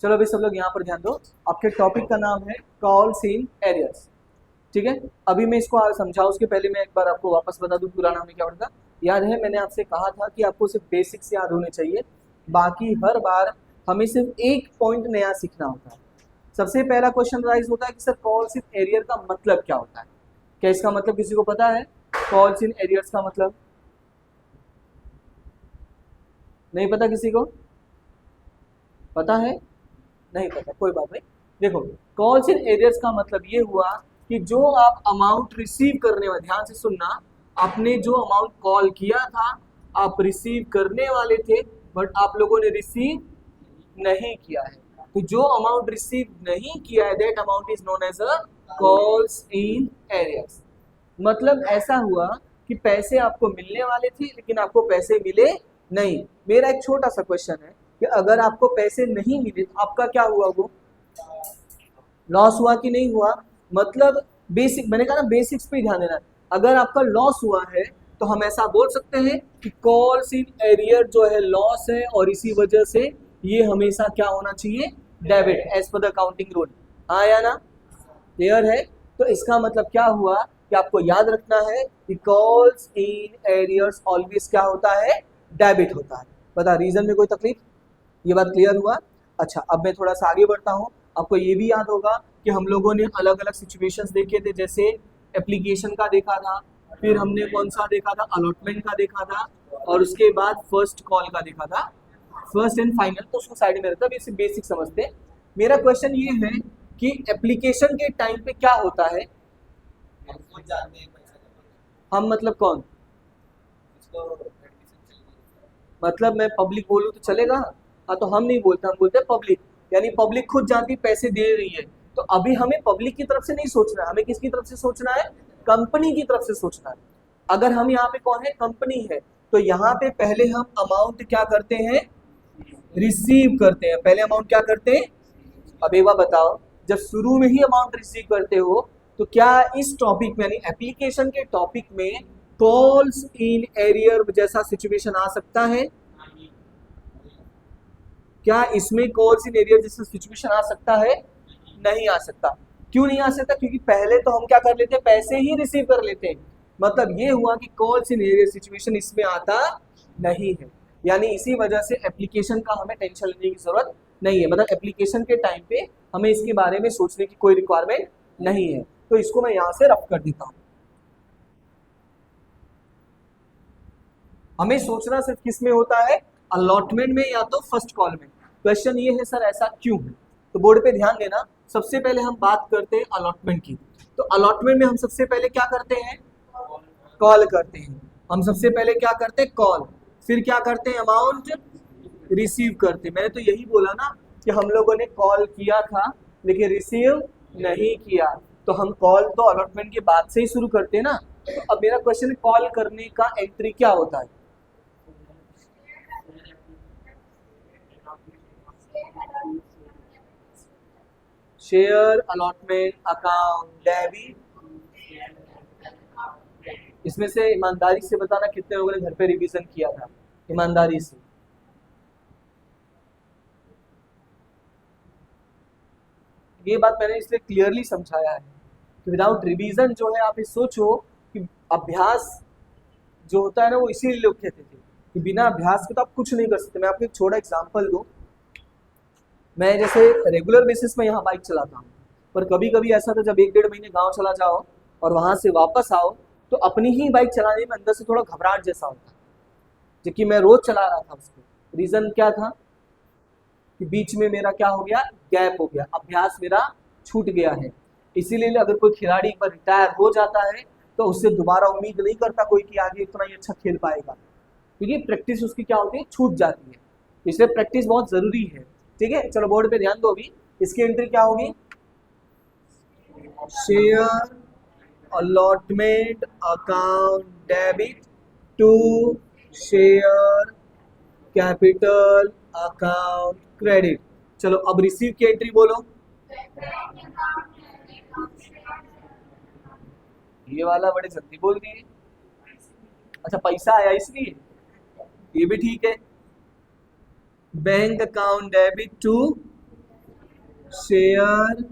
चलो अभी सब लोग यहाँ पर ध्यान दो। आपके टॉपिक का नाम है कॉल्स इन एरियर्स। ठीक है, अभी मैं इसको समझाऊं उसके पहले मैं एक बार आपको वापस बता दूं पूरा नाम है क्या होता। याद है मैंने आपसे कहा था कि आपको सिर्फ बेसिक्स याद होने चाहिए, बाकी हर बार हमें सिर्फ एक पॉइंट नया सीखना होता है। सबसे पहला क्वेश्चन राइज होता है कि सर कॉल्स इन एरियर का मतलब क्या होता है। क्या इसका मतलब किसी को पता है? कॉल्स इन एरियर्स का मतलब नहीं पता? किसी को पता है? नहीं पता, कोई बात नहीं। देखो, कॉल्स इन एरियर्स का मतलब ये हुआ कि जो आप अमाउंट रिसीव करने वाले, ध्यान से सुनना, आपने जो अमाउंट कॉल किया था आप रिसीव करने वाले थे, बट आप लोगों ने रिसीव नहीं किया है। तो जो अमाउंट रिसीव नहीं किया है that amount is known as a calls in arrears. मतलब ऐसा हुआ कि पैसे आपको मिलने वाले थे लेकिन आपको पैसे मिले नहीं। मेरा एक छोटा सा क्वेश्चन है कि अगर आपको पैसे नहीं मिले तो आपका क्या हुआ? वो लॉस हुआ कि नहीं हुआ? मतलब बेसिक, मैंने कहा ना बेसिक्स पे ध्यान देना। अगर आपका लॉस हुआ है तो हम ऐसा बोल सकते हैं कि कॉल्स इन एरियर जो है लॉस है, और इसी वजह से ये हमेशा क्या होना चाहिए? Debit, as per the counting rule. हाँ या ना? क्लियर है? तो इसका मतलब क्या हुआ कि आपको याद रखना है कि कॉल्स इन एरियर्स ऑलवेज क्या होता है? डेबिट होता है। बता, रीजन में कोई तकलीफ? ये बात क्लियर हुआ? अच्छा, अब मैं थोड़ा सा आगे बढ़ता हूँ। आपको ये भी याद होगा कि हम लोगों ने अलग अलग सिचुएशंस देखे थे, जैसे एप्लीकेशन का देखा था, फिर हमने कौन सा देखा था? अलॉटमेंट का देखा था, और उसके बाद फर्स्ट कॉल का देखा था, फर्स्ट एंड फाइनल। तो उसको साइड में रहता है, इसे बेसिक समझते हैं। मेरा क्वेश्चन ये है कि एप्लीकेशन के टाइम पे क्या होता है? हम मतलब कौन? मतलब मैं पब्लिक बोलूँ तो चलेगा? हाँ, तो हम नहीं बोलते, हम बोलते हैं पब्लिक। यानी पब्लिक खुद जानती पैसे दे रही है। तो अभी हमें पब्लिक की तरफ से नहीं सोचना है, हमें किसकी तरफ से सोचना है? कंपनी की तरफ से सोचना है। अगर हम यहाँ पे कौन है? कंपनी है। तो यहाँ पे पहले हम अमाउंट क्या करते हैं? रिसीव करते हैं। पहले अमाउंट क्या करते हैं? अब एक बार बताओ, जब शुरू में ही अमाउंट रिसीव करते हो तो क्या इस टॉपिक में यानी एप्लीकेशन के टॉपिक में कॉल्स इन एरियर जैसा सिचुएशन आ सकता है? क्या इसमें कॉल्स इन एरियर जैसा सिचुएशन आ सकता है? नहीं आ सकता। क्यों नहीं आ सकता? क्योंकि पहले तो हम क्या कर लेते हैं? पैसे ही रिसीव कर लेते हैं। मतलब ये हुआ कि कॉल्स इन एरियर सिचुएशन इसमें आता नहीं है। यानी इसी वजह से एप्लीकेशन का हमें टेंशन लेने की जरूरत नहीं है। मतलब एप्लीकेशन के टाइम पे हमें इसके बारे में सोचने की कोई रिक्वायरमेंट नहीं है। तो इसको मैं यहाँ से रफ कर देता हूँ। हमें सोचना सिर्फ किस में होता है? अलॉटमेंट में या तो फर्स्ट कॉल में। क्वेश्चन ये है सर ऐसा क्यों है? तो बोर्ड पे ध्यान देना। सबसे पहले हम बात करते हैं अलॉटमेंट की। तो अलॉटमेंट में हम सबसे पहले क्या करते हैं? कॉल करते हैं। हम सबसे पहले क्या करते हैं? कॉल। फिर क्या करते हैं? अमाउंट रिसीव करते हैं। मैंने तो यही बोला ना कि हम लोगों ने कॉल किया था लेकिन रिसीव नहीं किया। तो हम कॉल तो अलॉटमेंट के बाद से ही शुरू करते हैं ना। तो अब मेरा क्वेश्चन है कॉल करने का एंट्री क्या होता है? Share, allotment, account, debit. इसमें से ईमानदारी से बताना कितने लोगों ने घर पे रिवीजन किया था? ईमानदारी से। ये बात मैंने इसलिए क्लियरली समझाया है कि विदाउट रिवीजन जो है, आप ये सोचो कि अभ्यास जो होता है ना वो इसीलिए लोग कहते थे कि बिना अभ्यास के तो आप कुछ नहीं कर सकते। मैं आपको एक छोटा एग्जांपल दूं। मैं जैसे रेगुलर बेसिस में यहाँ बाइक चलाता हूँ, पर कभी कभी ऐसा था जब 1 डेढ़ महीने गाँव चला जाओ और वहां से वापस आओ तो अपनी ही बाइक चलाने में अंदर से थोड़ा घबराहट जैसा होता है, जबकि मैं रोज चला रहा था उसको। रीजन क्या था? कि बीच में मेरा क्या हो गया? गैप हो गया, अभ्यास मेरा छूट गया है। इसीलिए अगर कोई खिलाड़ी एक बार रिटायर हो जाता है तो उससे दोबारा उम्मीद नहीं करता कोई कि आगे इतना ही अच्छा खेल पाएगा, क्योंकि प्रैक्टिस उसकी क्या होती है? छूट जाती है। इसलिए प्रैक्टिस बहुत जरूरी है। ठीक है, चलो बोर्ड पे ध्यान दो। अभी इसकी एंट्री क्या होगी? Share, allotment, account, debit to share, capital, account, credit. चलो अब रिसीव की एंट्री बोलो। ये वाला बड़े जल्दी बोल दिए। अच्छा, पैसा आया इसलिए? ये भी ठीक है। Bank account debit to share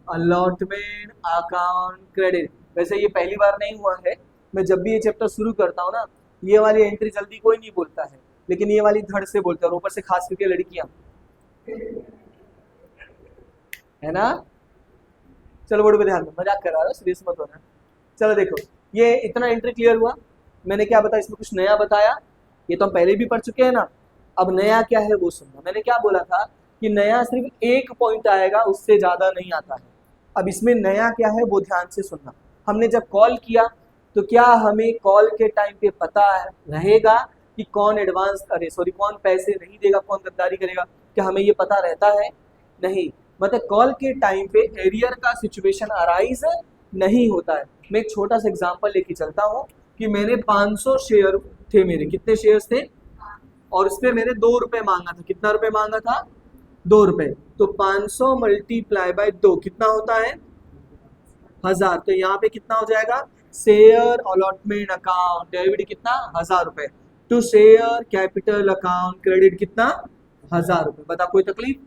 allotment account credit. वैसे ये पहली बार नहीं हुआ है, मैं जब भी ये चैप्टर शुरू करता हूँ ना, ये वाली एंट्री जल्दी कोई नहीं बोलता है, लेकिन ये वाली धड़ से बोलते हैं, और ऊपर से खास करके लड़कियां, है ना। चलो बोर्ड पे ध्यान दो, मजाक कर रहा हूँ, सीरियस मत होना। चलो देखो, ये इतना एंट्री क्लियर हुआ। मैंने क्या बताया, इसमें कुछ नया बताया, ये तो हम पहले भी पढ़ चुके हैं ना। अब नया क्या है वो सुनना। मैंने क्या बोला था कि नया सिर्फ एक पॉइंट आएगा, उससे ज्यादा नहीं आता है। अब इसमें नया क्या है वो ध्यान से सुनना। हमने जब कॉल किया तो क्या हमें कॉल के टाइम पे पता रहेगा कि कौन एडवांस, कौन पैसे नहीं देगा, कौन गद्दारी करेगा, क्या हमें ये पता रहता है? नहीं। मतलब कॉल के टाइम पे एरियर का सिचुएशन अराइज नहीं होता है। मैं एक छोटा सा एग्जांपल लेके चलता हूँ कि मैंने 500 शेयर थे मेरे, कितने शेयर्स थे, और उस पर मैंने 2 रुपए मांगा था। कितना रुपए मांगा था? 2 रुपए। तो 500 मल्टीप्लाई बाय 2 कितना होता है? 1000। तो यहाँ पे कितना हो जाएगा? शेयर अलॉटमेंट अकाउंट डेबिट कितना? 1000 रुपए। To share capital account credit कितना? 1000 रुपए। बता कोई तकलीफ?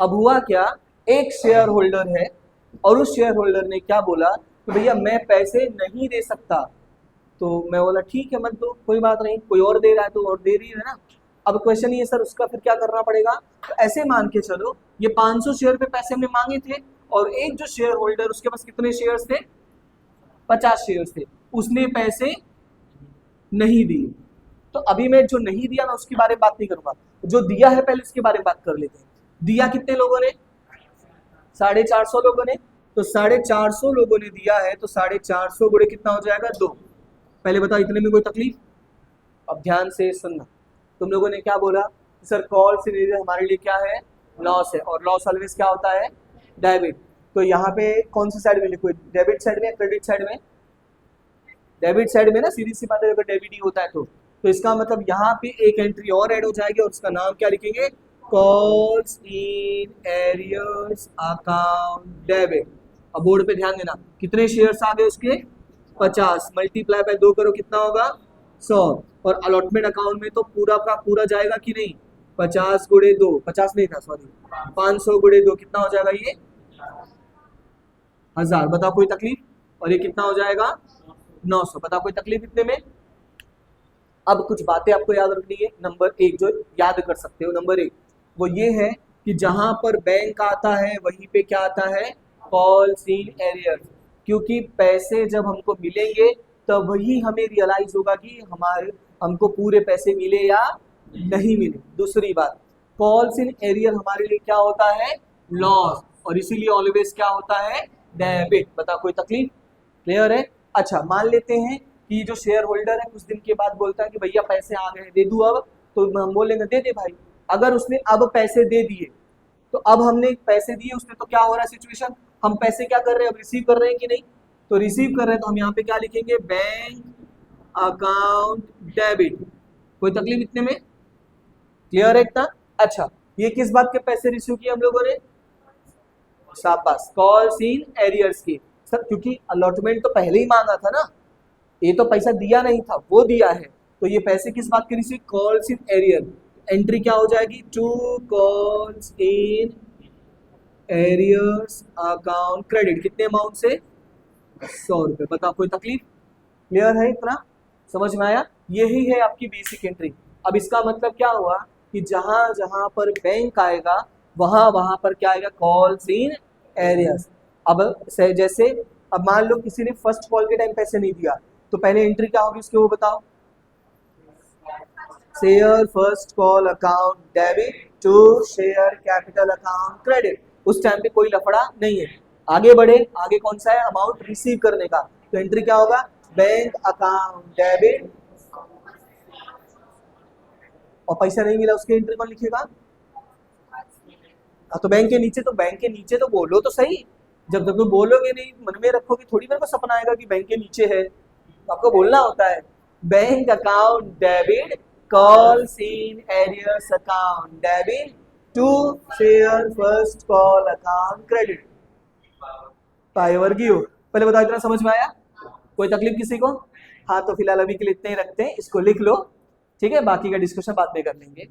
अब हुआ क्या, एक शेयर होल्डर है और उस शेयर होल्डर ने क्या बोला कि भैया मैं पैसे नहीं दे सकता। तो मैं बोला ठीक है मत दो, कोई बात नहीं, कोई और दे रहा है तो और दे रही है ना। अब क्वेश्चन ये सर उसका फिर क्या करना पड़ेगा? तो ऐसे मान के चलो ये 500 शेयर पे पैसे हमने मांगे थे, और एक जो शेयर होल्डर उसके पास कितने शेयर्स थे? 50 शेयर्स थे, उसने पैसे नहीं दिए। तो अभी मैं जो नहीं दिया ना उसके बारे में बात नहीं करूंगा, जो दिया है पहले उसके बारे में बात कर लेते हैं। दिया कितने लोगों ने? 450 लोगों ने। तो 450 लोगों ने दिया है, तो 450 गुणे कितना हो जाएगा? 2। पहले बताओ इतने में कोई तकलीफ? अब ध्यान से सुनना। तुम लोगों ने क्या बोला सर, कॉल सिनेरियो हमारे लिए क्या है? लॉस है, और लॉस ऑलवेज क्या होता है? डेबिट। तो यहाँ पे कौन सी साइड में लिखो, डेबिट साइड में या क्रेडिट साइड में? डेबिट साइड में ना, सीधी सी बात है, अगर डेबिट ही होता है तो इसका मतलब यहाँ पे एक एंट्री और ऐड हो जाएगी, और उसका नाम क्या लिखेंगे? Calls in arrears account debit. अब बोर्ड पे ध्यान देना, कितने शेयर्स आ गए उसके? 50। मल्टीप्लाई बाय 2 करो, कितना होगा? 100। और अलॉटमेंट अकाउंट में तो पूरा का पूरा जाएगा कि नहीं? 50 गुणे 2, 50 नहीं था सॉरी, 500 गुणे 2 कितना हो जाएगा? ये 1000। बताओ कोई तकलीफ? और ये कितना हो जाएगा? 900। बताओ कोई तकलीफ इतने में? अब कुछ बातें आपको याद रखनी है। नंबर 1 जो याद कर सकते हो, नंबर 1 वो ये है कि जहां पर बैंक आता है वहीं पे क्या आता है? Calls in arrears. क्योंकि पैसे जब हमको मिलेंगे तब वही हमें रियलाइज होगा कि हमको पूरे पैसे मिले या नहीं मिले। दूसरी बात, कॉल्स इन एरियर हमारे लिए क्या होता है? लॉस, और इसीलिए ऑलवेज क्या होता है? डेबिट। बता कोई तकलीफ? क्लियर है? अच्छा, मान लेते हैं कि जो शेयर होल्डर है कुछ दिन के बाद बोलता है कि भैया पैसे आ गए, दे दूं अब? तो हम बोलेंगे दे दे भाई। अगर उसने अब पैसे दे दिए, तो अब हमने पैसे दिए उसने, तो क्या हो रहा है सिचुएशन? हम पैसे क्या कर रहे हैं? अब रिसीव कर रहे हैं कि नहीं? तो रिसीव कर रहे हैं, तो हम यहाँ पे क्या लिखेंगे? Bank account debit. कोई तकलीफ इतने में? क्लियर है इतना? अच्छा, ये किस बात के पैसे रिसीव किए हम लोगों ने? शाबाश, कॉल्स इन एरियर्स की। सर क्योंकि अलॉटमेंट तो पहले ही मांगा था ना, ये तो पैसा दिया नहीं था, वो दिया है। तो ये पैसे किस बात के receive? Calls in arrear. Entry क्या हो जाएगी? To calls in arrears account credit. कितने अमाउंट से? 100 रुपए। बताओ कोई तकलीफ? क्लियर है इतना? समझ में आया? यही है आपकी बेसिक एंट्री। अब इसका मतलब क्या हुआ कि जहां जहां पर बैंक आएगा वहां वहां पर क्या आएगा? Calls in arrears. अब जैसे अब मान लो किसी ने फर्स्ट कॉल के टाइम पैसे नहीं दिया, तो पहले एंट्री क्या होगी उसके, वो बताओ? Share first call account debit to share capital account credit. उस टाइम पे कोई लफड़ा नहीं है। आगे बढ़े, आगे कौन सा है? अमाउंट रिसीव करने का। तो एंट्री क्या होगा? Bank account debit. और पैसा नहीं मिला उसके एंट्री कौन लिखेगा? तो बैंक के नीचे तो बोलो तो सही। जब तक तुम बोलोगे नहीं, मन में रखोगे, थोड़ी मेरे को सपना आएगा कि बैंक के नीचे है। तो आपको बोलना होता है bank account debit calls in arrears account debit to share first call account credit. पाइवर्गियो। पहले बताओ इतना समझ में आया? कोई तकलीफ किसी को? हाँ, तो फिलहाल अभी के लिए इतने ही रखते हैं, इसको लिख लो, ठीक है? बाकी का डिस्कशन बाद में कर लेंगे।